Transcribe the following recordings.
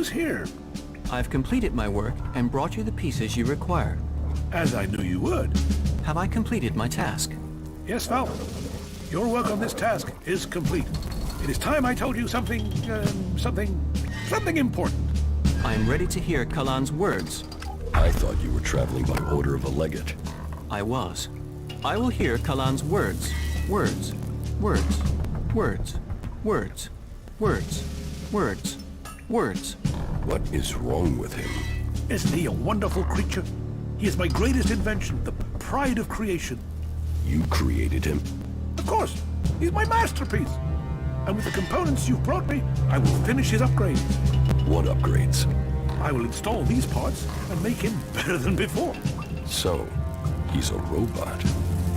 news here? I've completed my work and brought you the pieces you require. As I knew you would. Have I completed my task? Yes, Falcon. Your work on this task is complete. It is time I told you something important. I am ready to hear Kalan's words. I thought you were traveling by order of a legate. I was. I will hear Kalan's words. Words. Words. Words. Words. Words. Words. Words. What is wrong with him? Isn't he a wonderful creature? He is my greatest invention, the pride of creation. You created him? Of course. He's my masterpiece. And with the components you've brought me, I will finish his upgrades. What upgrades? I will install these parts and make him better than before. So, he's a robot.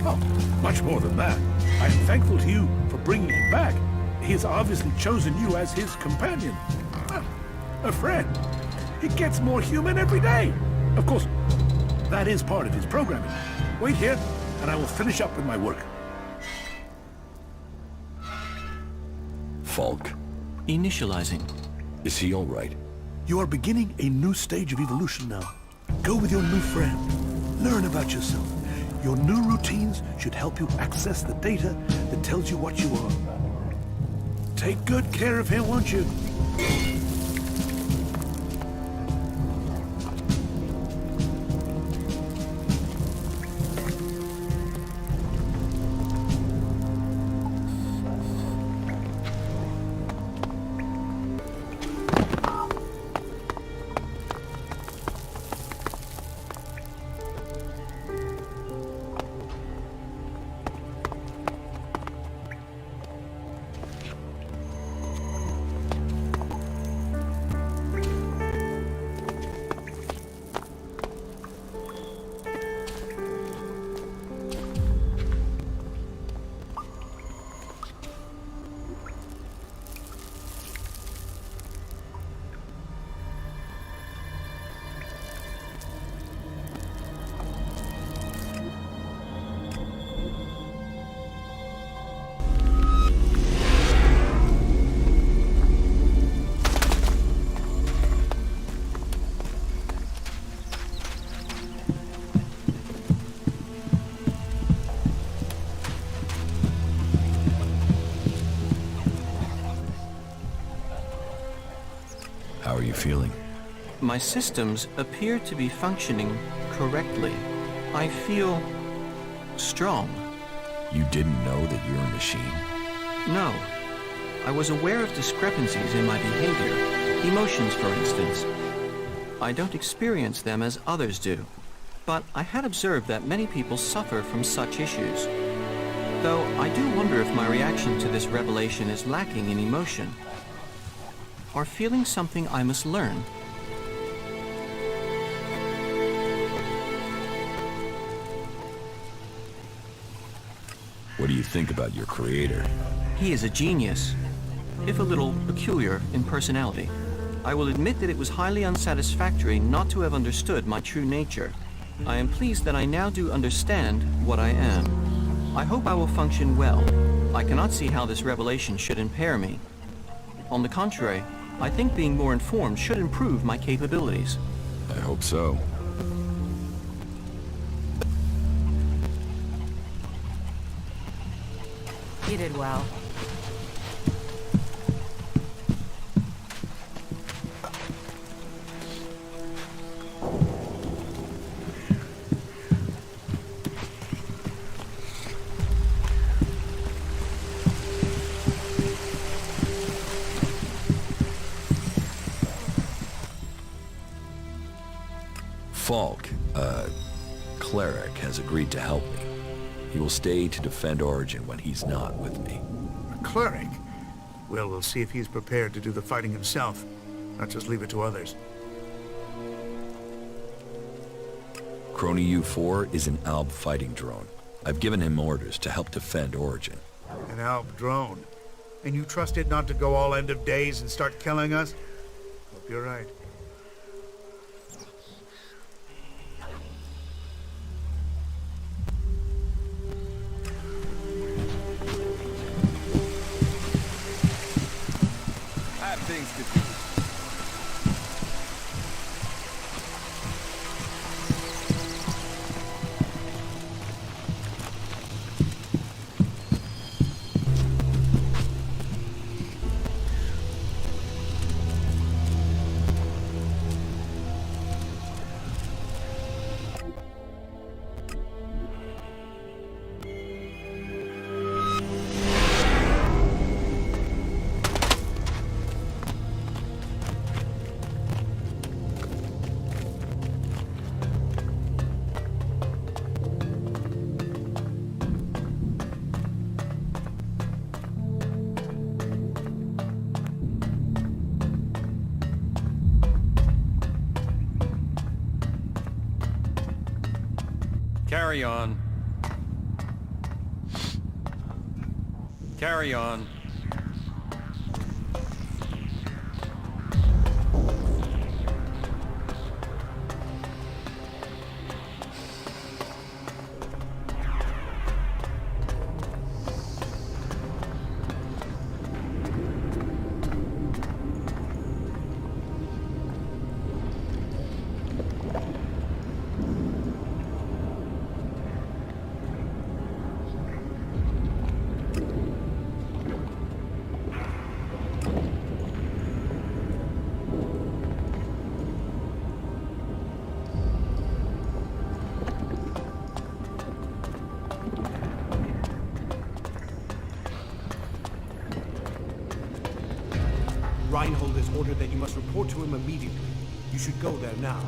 Oh, much more than that. I am thankful to you for bringing him back. He has obviously chosen you as his companion. A friend. He gets more human every day. Of course, that is part of his programming. Wait here, and I will finish up with my work. Falk? Initializing. Is he all right? You are beginning a new stage of evolution now. Go with your new friend. Learn about yourself. Your new routines should help you access the data that tells you what you are. Take good care of him, won't you? How are you feeling? My systems appear to be functioning correctly. I feel strong. You didn't know that you're a machine? No. I was aware of discrepancies in my behavior. Emotions, for instance. I don't experience them as others do. But I had observed that many people suffer from such issues. Though I do wonder if my reaction to this revelation is lacking in emotion. Or feeling something I must learn. What do you think about your creator? He is a genius, if a little peculiar in personality. I will admit that it was highly unsatisfactory not to have understood my true nature. I am pleased that I now do understand what I am. I hope I will function well. I cannot see how this revelation should impair me. On the contrary, I think being more informed should improve my capabilities. I hope so. You did well. Falk, cleric, has agreed to help me. He will stay to defend Origin when he's not with me. A cleric? Well, we'll see if he's prepared to do the fighting himself, not just leave it to others. Crony U-4 is an Alb fighting drone. I've given him orders to help defend Origin. An Alb drone? And you trust it not to go all end of days and start killing us? Hope you're right. I have things to do. Carry on. Carry on. Reinhold has ordered that you must report to him immediately. You should go there now.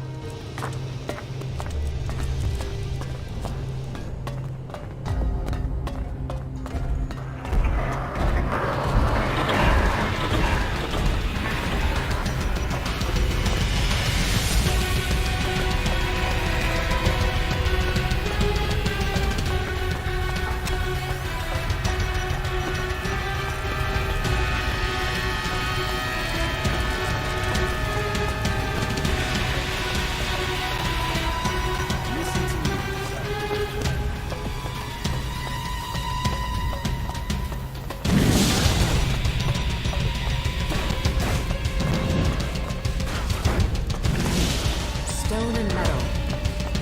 Stone and metal.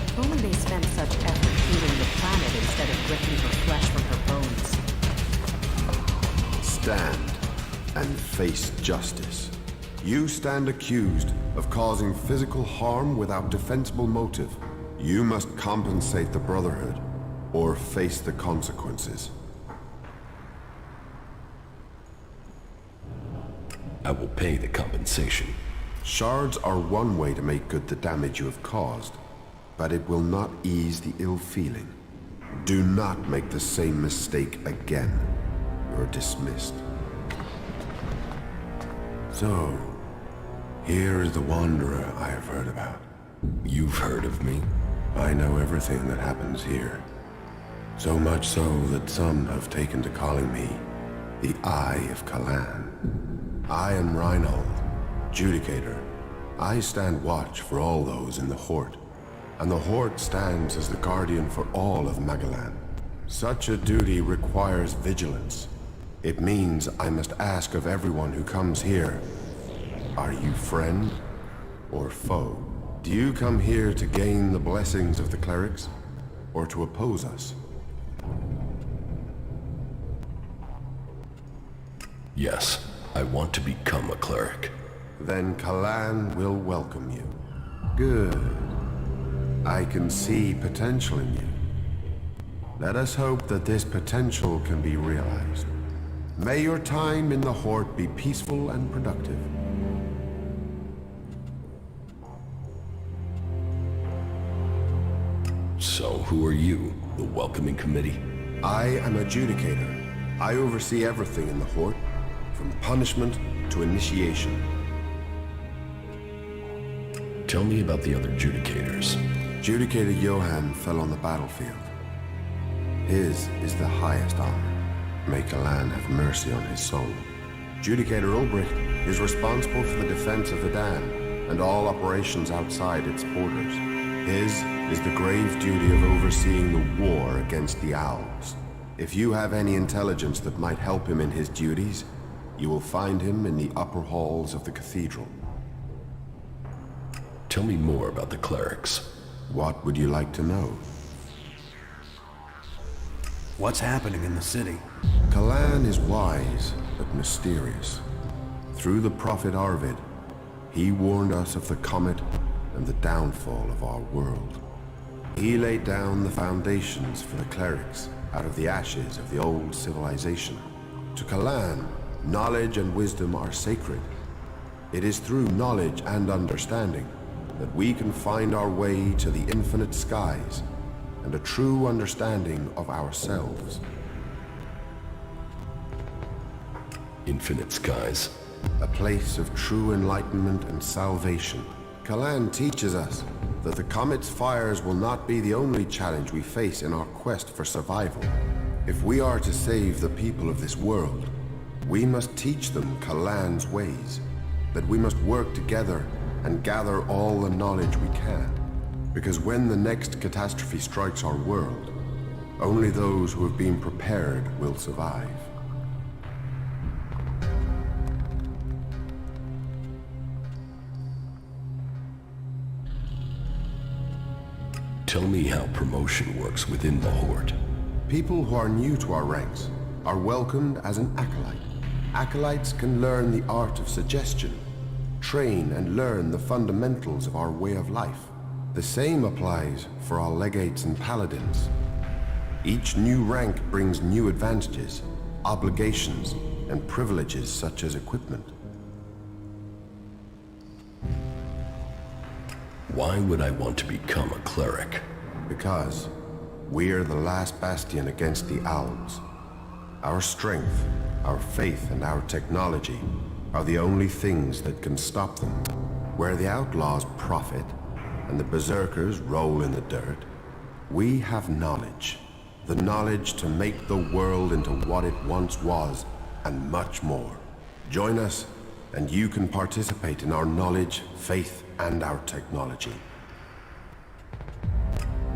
If only they spent such effort healing the planet instead of ripping her flesh from her bones. Stand and face justice. You stand accused of causing physical harm without defensible motive. You must compensate the Brotherhood or face the consequences. I will pay the compensation. Shards are one way to make good the damage you have caused, but it will not ease the ill feeling. Do not make the same mistake again. You're dismissed. So, here is the Wanderer I have heard about. You've heard of me? I know everything that happens here. So much so that some have taken to calling me the Eye of Kalan. I am Reinhold, Judicator. I stand watch for all those in the Hort, and the Hort stands as the guardian for all of Magalan. Such a duty requires vigilance. It means I must ask of everyone who comes here, are you friend or foe? Do you come here to gain the blessings of the clerics, or to oppose us? Yes, I want to become a cleric. Then Kalan will welcome you. Good. I can see potential in you. Let us hope that this potential can be realized. May your time in the Hort be peaceful and productive. So, who are you? The welcoming committee? I am a Judicator. I oversee everything in the Hort, from punishment to initiation. Tell me about the other Judicators. Judicator Johann fell on the battlefield. His is the highest honor. May Kalan have mercy on his soul. Judicator Ulbricht is responsible for the defense of Verdan and all operations outside its borders. His is the grave duty of overseeing the war against the Owls. If you have any intelligence that might help him in his duties, you will find him in the upper halls of the cathedral. Tell me more about the clerics. What would you like to know? What's happening in the city? Kalan is wise, but mysterious. Through the prophet Arvid, he warned us of the comet and the downfall of our world. He laid down the foundations for the clerics out of the ashes of the old civilization. To Kalan, knowledge and wisdom are sacred. It is through knowledge and understanding that we can find our way to the infinite skies and a true understanding of ourselves. Infinite skies? A place of true enlightenment and salvation. Kalan teaches us that the comet's fires will not be the only challenge we face in our quest for survival. If we are to save the people of this world, we must teach them Kalan's ways, that we must work together and gather all the knowledge we can. Because when the next catastrophe strikes our world, only those who have been prepared will survive. Tell me how promotion works within the Horde. People who are new to our ranks are welcomed as an acolyte. Acolytes can learn the art of suggestion, train and learn the fundamentals of our way of life. The same applies for our legates and paladins. Each new rank brings new advantages, obligations, and privileges such as equipment. Why would I want to become a cleric? Because we're the last bastion against the owls. Our strength, our faith, and our technology are the only things that can stop them. Where the outlaws profit and the berserkers roll in the dirt, we have knowledge. The knowledge to make the world into what it once was, and much more. Join us, and you can participate in our knowledge, faith, and our technology.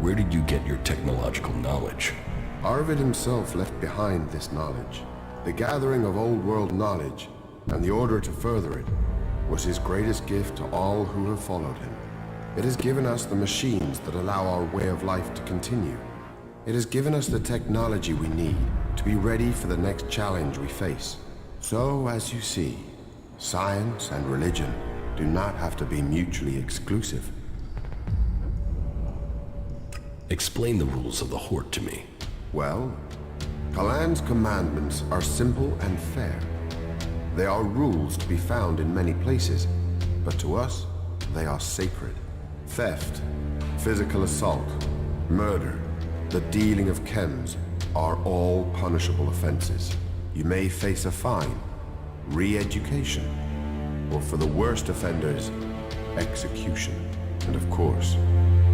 Where did you get your technological knowledge? Arvid himself left behind this knowledge. The gathering of old world knowledge, and the order to further it, was his greatest gift to all who have followed him. It has given us the machines that allow our way of life to continue. It has given us the technology we need to be ready for the next challenge we face. So, as you see, science and religion do not have to be mutually exclusive. Explain the rules of the Horde to me. Well, Kalan's commandments are simple and fair. They are rules to be found in many places, but to us, they are sacred. Theft, physical assault, murder, the dealing of chems are all punishable offenses. You may face a fine, re-education, or for the worst offenders, execution. And of course,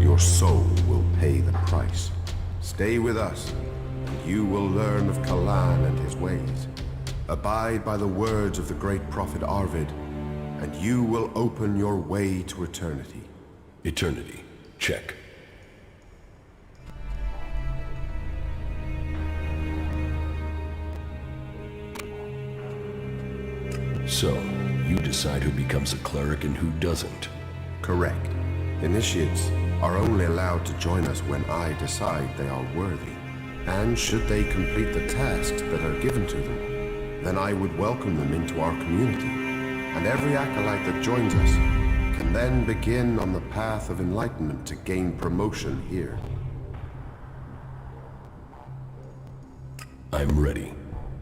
your soul will pay the price. Stay with us, and you will learn of Kalan and his ways. Abide by the words of the great prophet Arvid, and you will open your way to eternity. Eternity. Check. So, you decide who becomes a cleric and who doesn't. Correct. Initiates are only allowed to join us when I decide they are worthy. And should they complete the tasks that are given to them, then I would welcome them into our community. And every acolyte that joins us can then begin on the path of enlightenment to gain promotion here. I'm ready.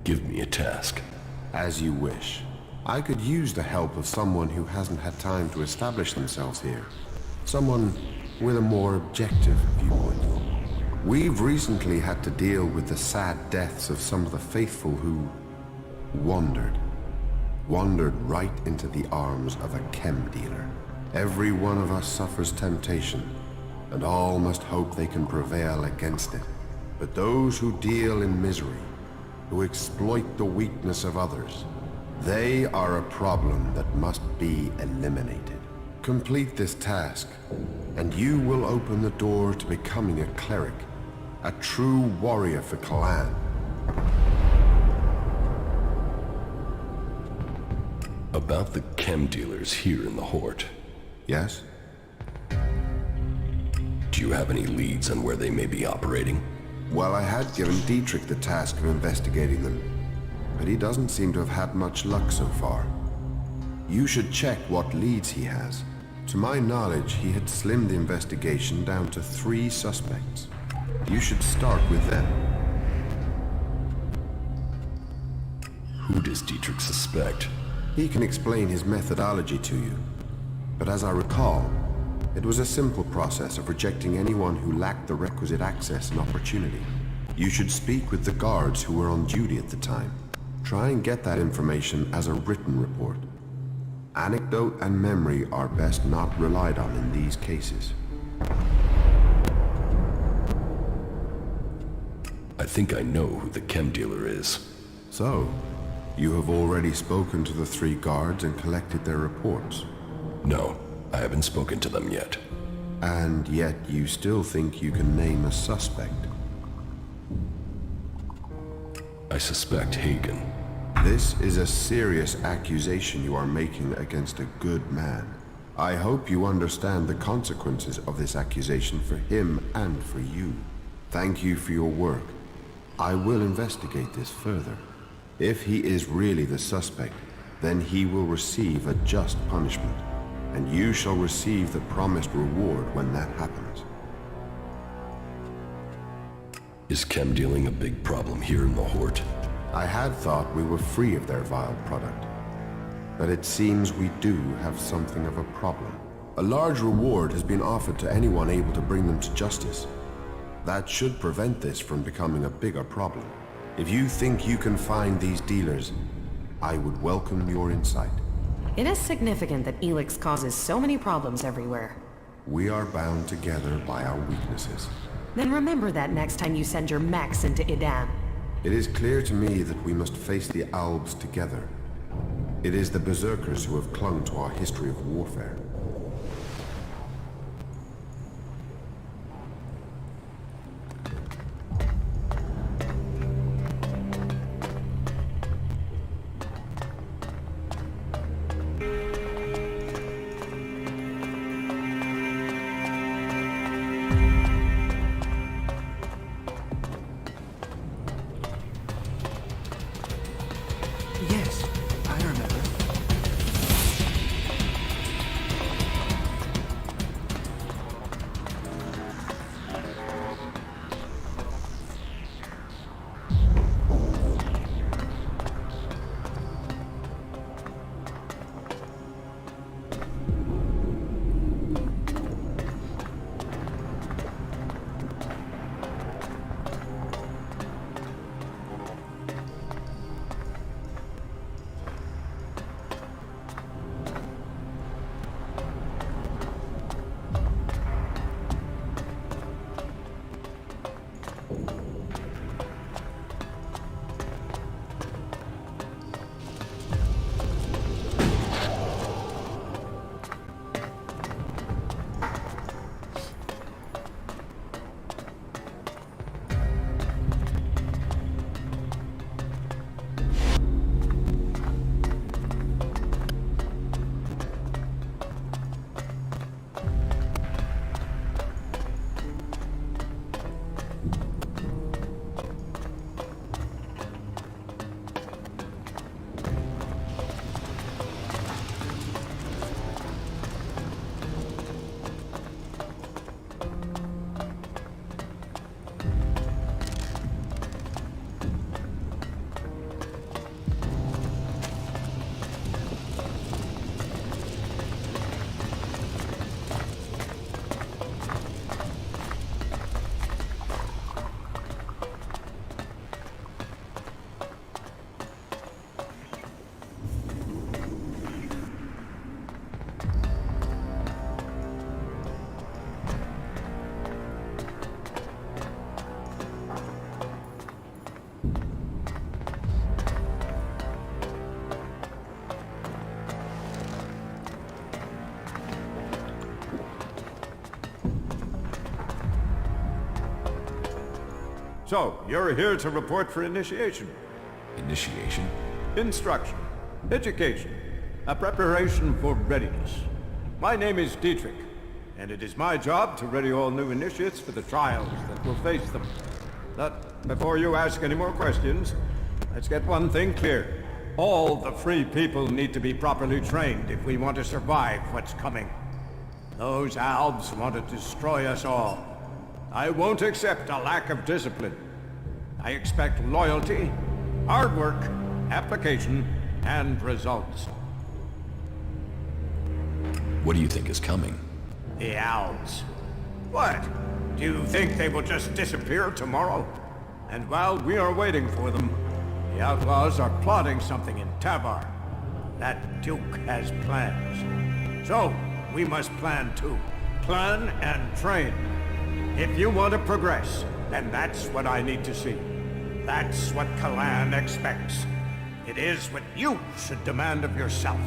Give me a task. As you wish. I could use the help of someone who hasn't had time to establish themselves here. Someone with a more objective viewpoint. We've recently had to deal with the sad deaths of some of the faithful who wandered right into the arms of a chem dealer. Every one of us suffers temptation, and all must hope they can prevail against it. But those who deal in misery, who exploit the weakness of others, they are a problem that must be eliminated. Complete this task, and you will open the door to becoming a cleric, a true warrior for Kalan. About the chem dealers here in the Horde. Yes? Do you have any leads on where they may be operating? Well, I had given Dietrich the task of investigating them, but he doesn't seem to have had much luck so far. You should check what leads he has. To my knowledge, he had slimmed the investigation down to 3 suspects. You should start with them. Who does Dietrich suspect? He can explain his methodology to you. But as I recall, it was a simple process of rejecting anyone who lacked the requisite access and opportunity. You should speak with the guards who were on duty at the time. Try and get that information as a written report. Anecdote and memory are best not relied on in these cases. I think I know who the chem dealer is. So, you have already spoken to the 3 guards and collected their reports. No, I haven't spoken to them yet. And yet you still think you can name a suspect. I suspect Hagen. This is a serious accusation you are making against a good man. I hope you understand the consequences of this accusation for him and for you. Thank you for your work. I will investigate this further. If he is really the suspect, then he will receive a just punishment, and you shall receive the promised reward when that happens. Is chem dealing a big problem here in the Hort? I had thought we were free of their vile product, but it seems we do have something of a problem. A large reward has been offered to anyone able to bring them to justice. That should prevent this from becoming a bigger problem. If you think you can find these dealers, I would welcome your insight. It is significant that Elex causes so many problems everywhere. We are bound together by our weaknesses. Then remember that next time you send your mechs into Idan. It is clear to me that we must face the Albs together. It is the Berserkers who have clung to our history of warfare. Yes, I remember. So, you're here to report for initiation. Initiation? Instruction. Education. A preparation for readiness. My name is Dietrich, and it is my job to ready all new initiates for the trials that will face them. But before you ask any more questions, let's get one thing clear. All the free people need to be properly trained if we want to survive what's coming. Those Albs want to destroy us all. I won't accept a lack of discipline. I expect loyalty, hard work, application, and results. What do you think is coming? The Albs. What? Do you think they will just disappear tomorrow? And while we are waiting for them, the outlaws are plotting something in Tabar. That Duke has plans. So, we must plan too. plan, and train. If you want to progress, then that's what I need to see. That's what Kalan expects. It is what you should demand of yourself.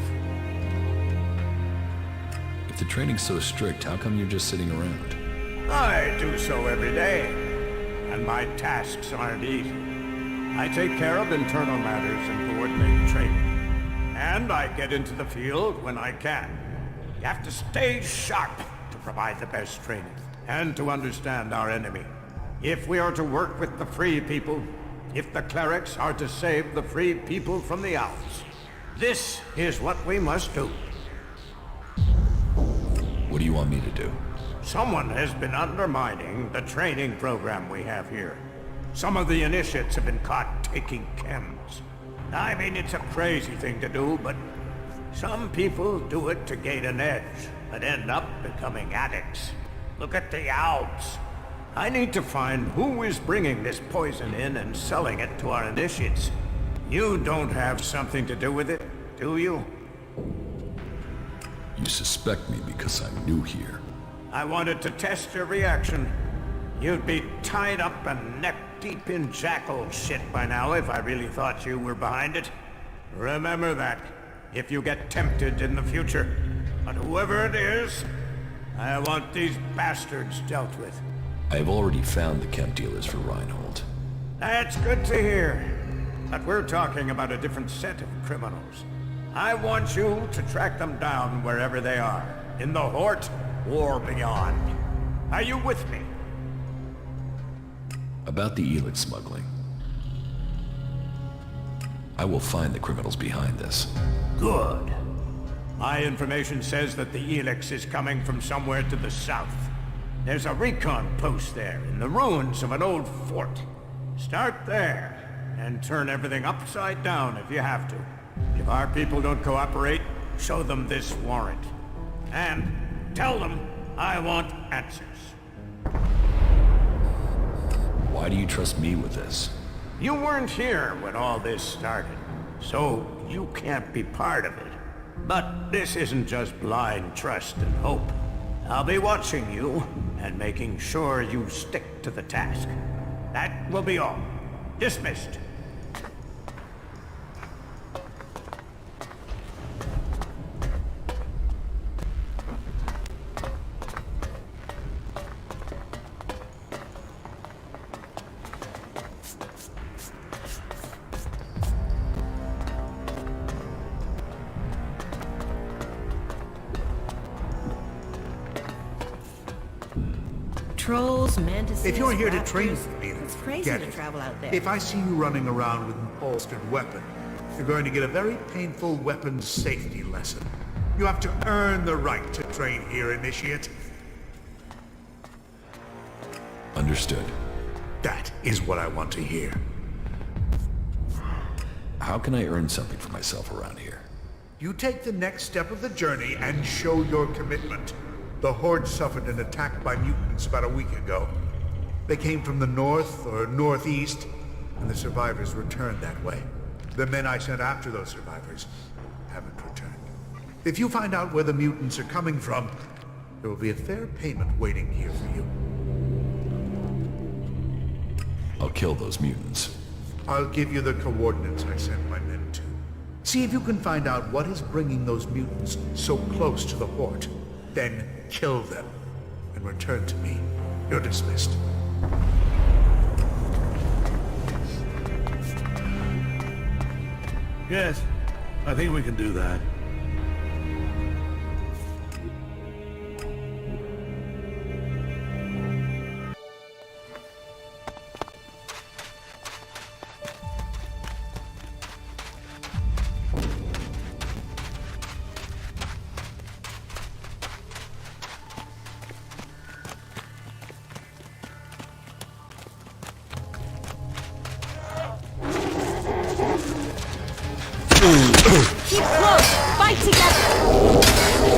If the training's so strict, how come you're just sitting around? I do so every day, and my tasks aren't easy. I take care of internal matters and coordinate training. And I get into the field when I can. You have to stay sharp to provide the best training, and to understand our enemy. If we are to work with the free people, if the clerics are to save the free people from the owls, this is what we must do. What do you want me to do? Someone has been undermining the training program we have here. Some of the initiates have been caught taking chems. I mean, it's a crazy thing to do, but some people do it to gain an edge, but end up becoming addicts. Look at the owls. I need to find who is bringing this poison in and selling it to our initiates. You don't have something to do with it, do you? You suspect me because I'm new here. I wanted to test your reaction. You'd be tied up and neck-deep in jackal shit by now if I really thought you were behind it. Remember that, if you get tempted in the future. But whoever it is, I want these bastards dealt with. I have already found the chem dealers for Reinhold. That's good to hear. But we're talking about a different set of criminals. I want you to track them down wherever they are, in the Hort or beyond. Are you with me? About the Elex smuggling. I will find the criminals behind this. Good. My information says that the Elex is coming from somewhere to the south. There's a recon post there, in the ruins of an old fort. Start there, and turn everything upside down if you have to. If our people don't cooperate, show them this warrant. And tell them I want answers. Why do you trust me with this? You weren't here when all this started, so you can't be part of it. But this isn't just blind trust and hope. I'll be watching you and making sure you stick to the task. That will be all. Dismissed. Trolls, mantises, If you're here to train raptors. with me, It's crazy get to it. travel out there. If I see you running around with an holstered weapon, you're going to get a very painful weapons safety lesson. You have to earn the right to train here, Initiate. Understood. That is what I want to hear. How can I earn something for myself around here? You take the next step of the journey and show your commitment. The Horde suffered an attack by mutants about a week ago. They came from the north or northeast, and the survivors returned that way. The men I sent after those survivors haven't returned. If you find out where the mutants are coming from, there will be a fair payment waiting here for you. I'll kill those mutants. I'll give you the coordinates I sent my men to. See if you can find out what is bringing those mutants so close to the Horde. Then kill them and return to me. You're dismissed. Yes, I think we can do that. Keep close! Fight together!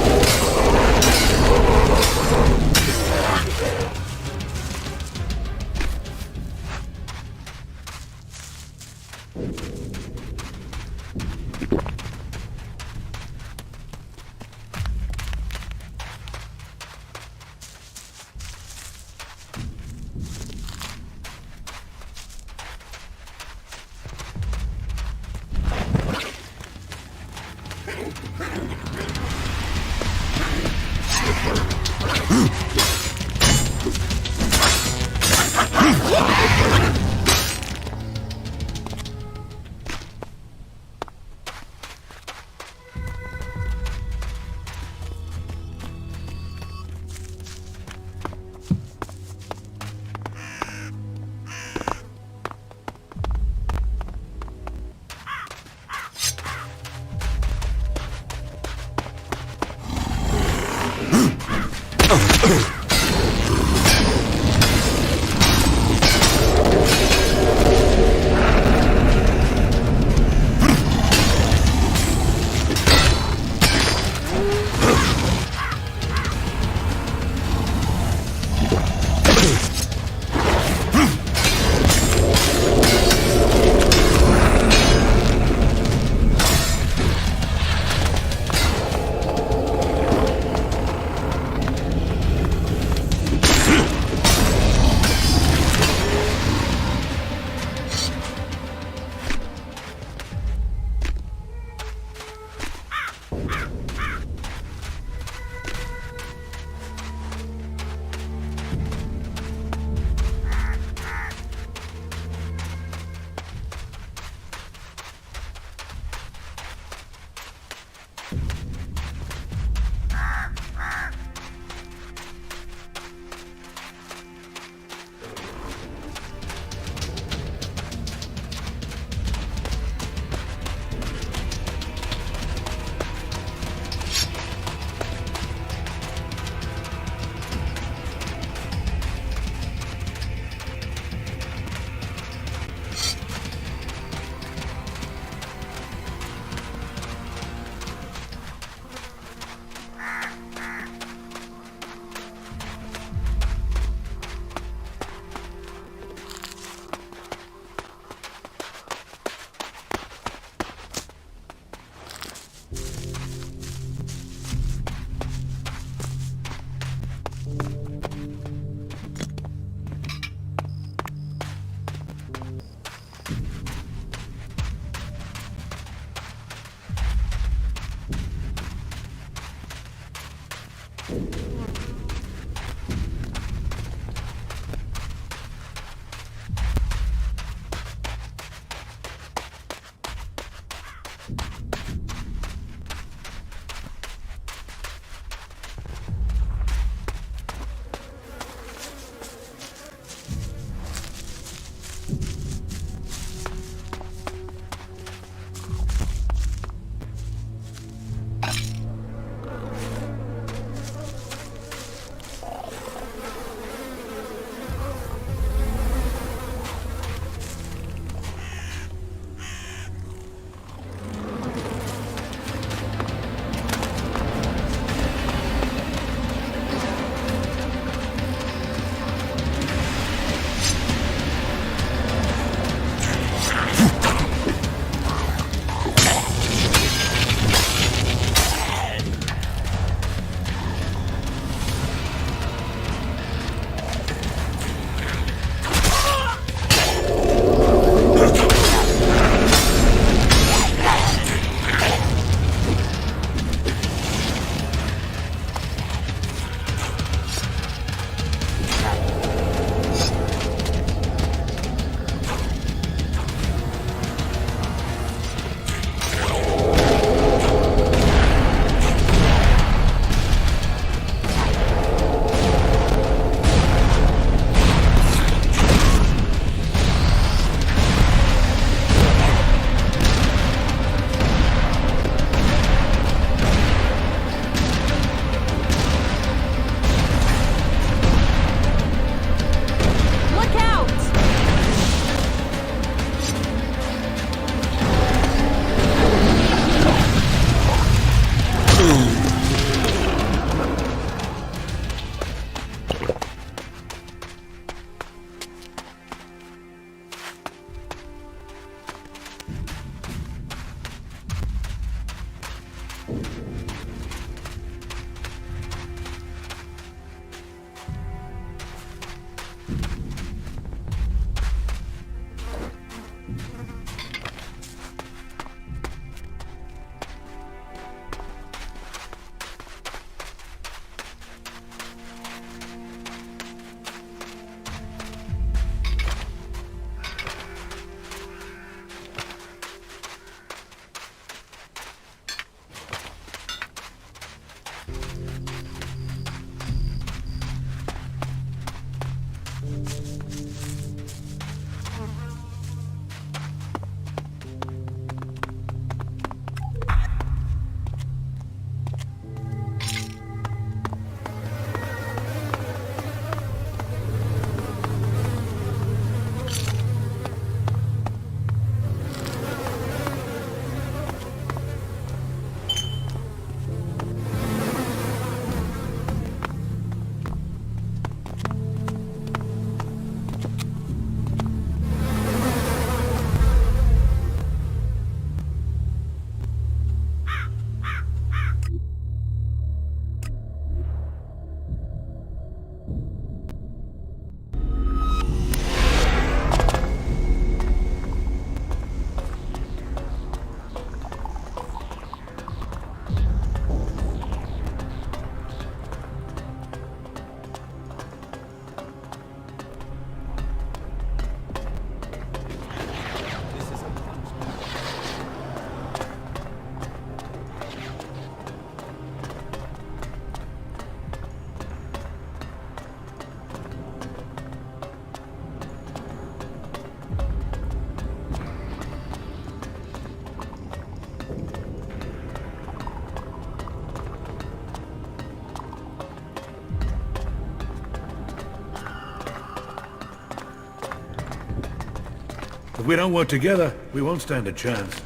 If we don't work together, we won't stand a chance.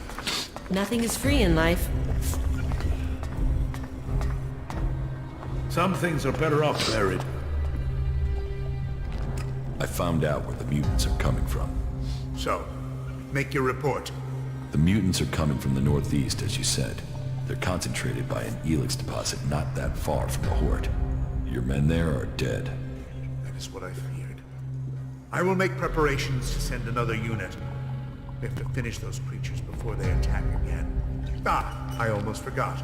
Nothing is free in life. Some things are better off buried. I found out where the mutants are coming from. So, make your report. The mutants are coming from the northeast, as you said. They're concentrated by an Elex deposit not that far from the Horde. Your men there are dead. That is what I feared. I will make preparations to send another unit. We have to finish those creatures before they attack again. Ah, I almost forgot.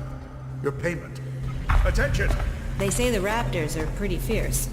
Your payment. Attention! They say the raptors are pretty fierce.